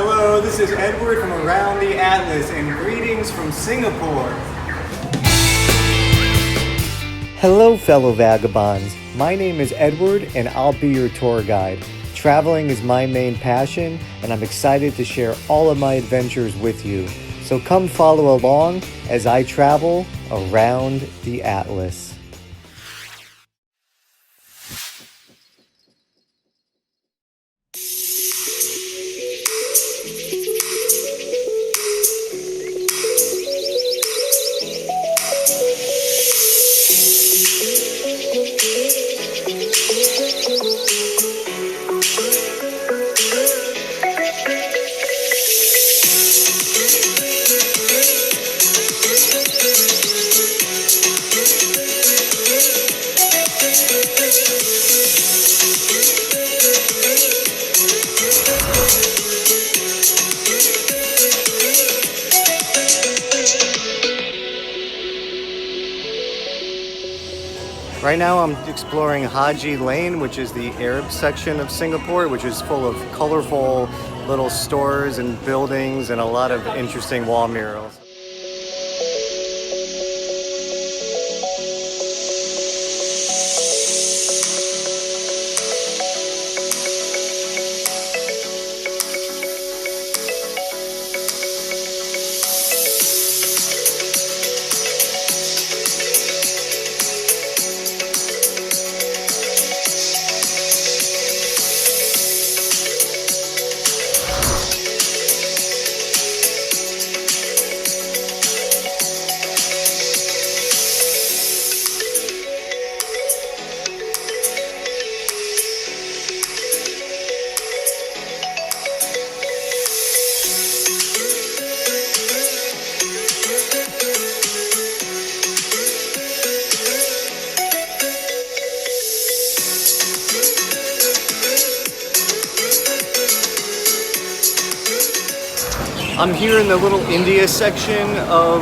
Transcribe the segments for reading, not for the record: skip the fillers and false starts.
Hello, this is Edward from Around the Atlas, and greetings from Singapore. Hello, fellow vagabonds. My name is Edward, and I'll be your tour guide. Traveling is my main passion, and I'm excited to share all of my adventures with you. So come follow along as I travel around the Atlas. Right now I'm exploring Haji Lane, which is the Arab section of Singapore, which is full of colorful little stores and buildings and a lot of interesting wall murals. I'm here in the Little India section of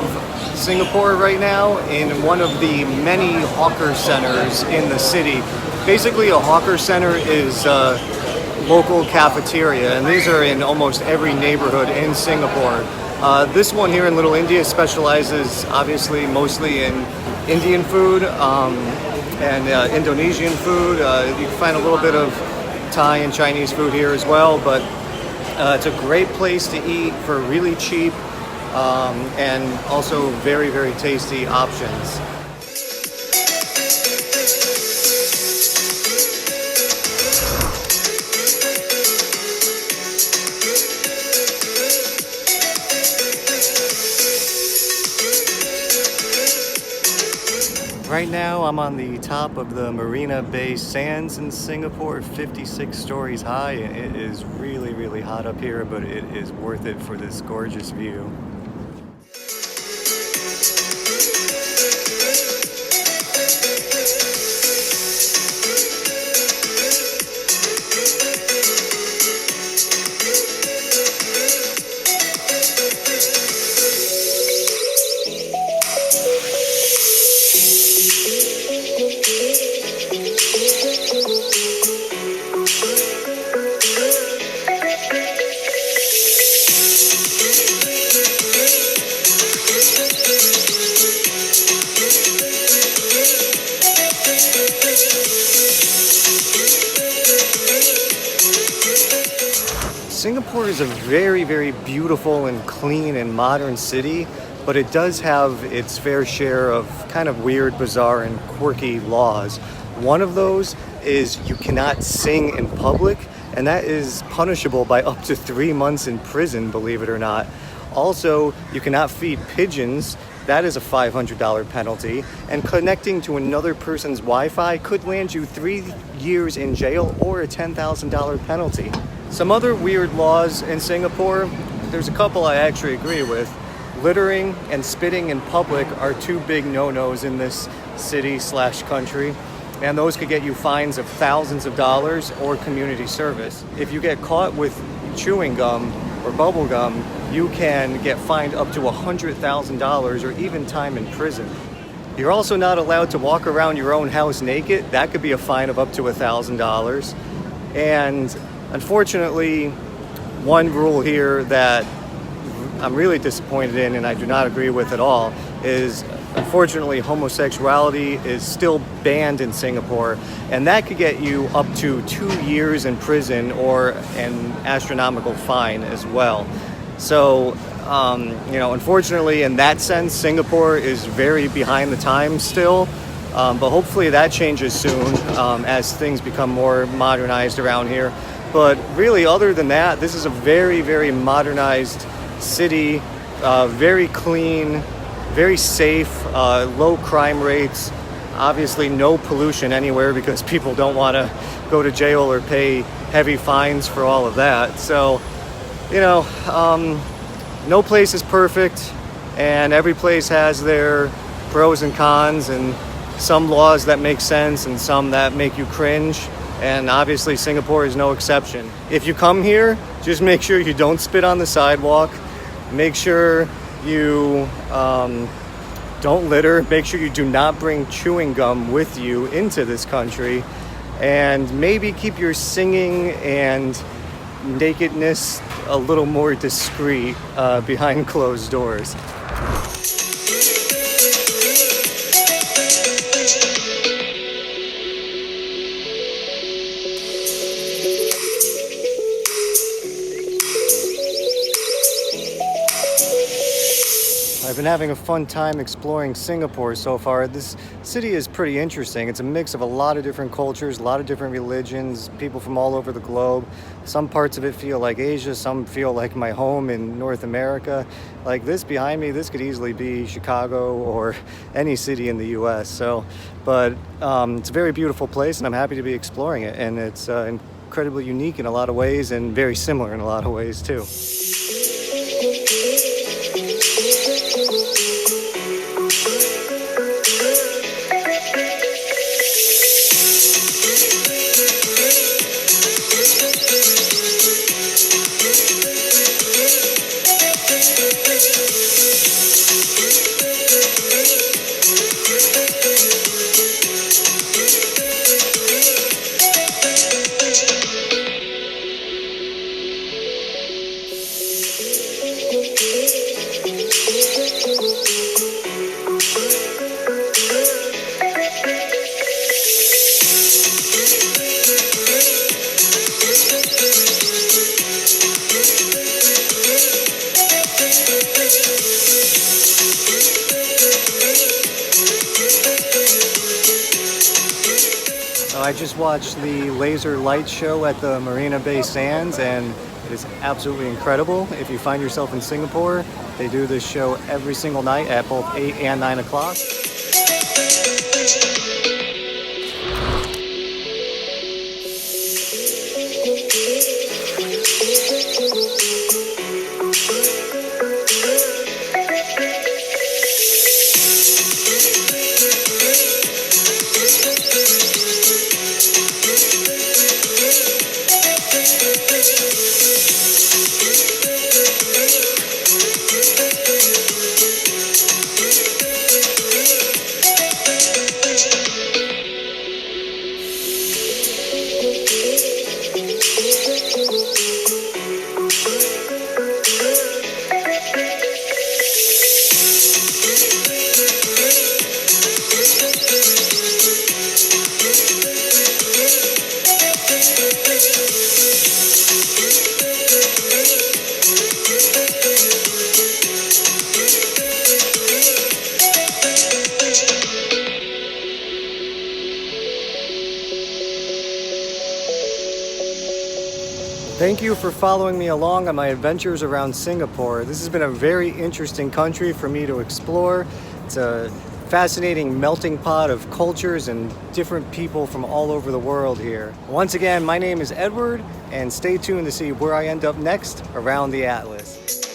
Singapore right now in one of the many hawker centers in the city. Basically, a hawker center is a local cafeteria, and these are in almost every neighborhood in Singapore. This one here in Little India specializes obviously mostly in Indian food and Indonesian food. You can find a little bit of Thai and Chinese food here as well, but it's a great place to eat for really cheap and also very, very tasty options. Right now I'm on the top of the Marina Bay Sands in Singapore, 56 stories high. It is really, really hot up here, but it is worth it for this gorgeous view. Singapore is a very, very beautiful and clean and modern city, but it does have its fair share of kind of weird, bizarre, and quirky laws. One of those is you cannot sing in public, and that is punishable by up to 3 months in prison, believe it or not. Also, you cannot feed pigeons. That is a $500 penalty, and connecting to another person's Wi-Fi could land you 3 years in jail or a $10,000 penalty. Some other weird laws in Singapore, there's a couple I actually agree with. Littering and spitting in public are two big no-nos in this city/country, and those could get you fines of thousands of dollars or community service. If you get caught with chewing gum or bubble gum, you can get fined up to $100,000 or even time in prison. You're also not allowed to walk around your own house naked. That could be a fine of up to $1,000. And unfortunately, one rule here that I'm really disappointed in and I do not agree with at all is, unfortunately, homosexuality is still banned in Singapore, and that could get you up to 2 years in prison or an astronomical fine as well. So, unfortunately, in that sense, Singapore is very behind the times still, but hopefully that changes soon as things become more modernized around here. But really, other than that, this is a very, very modernized city, very clean, very safe, low crime rates, obviously no pollution anywhere because people don't want to go to jail or pay heavy fines for all of that. So, no place is perfect, and every place has their pros and cons, and some laws that make sense and some that make you cringe. And obviously Singapore is no exception. If you come here, just make sure you don't spit on the sidewalk. Make sure you don't litter. Make sure you do not bring chewing gum with you into this country. And maybe keep your singing and nakedness a little more discreet behind closed doors. I've been having a fun time exploring Singapore so far. This city is pretty interesting. It's a mix of a lot of different cultures, a lot of different religions, people from all over the globe. Some parts of it feel like Asia, some feel like my home in North America. Like this behind me, this could easily be Chicago or any city in the US. But it's a very beautiful place, and I'm happy to be exploring it. And it's incredibly unique in a lot of ways and very similar in a lot of ways too. I just watched the laser light show at the Marina Bay Sands, and it is absolutely incredible. If you find yourself in Singapore, they do this show every single night at both 8 and 9 o'clock. Thank you for following me along on my adventures around Singapore. This has been a very interesting country for me to explore. It's a fascinating melting pot of cultures and different people from all over the world here. Once again, my name is Edward, and stay tuned to see where I end up next around the Atlas.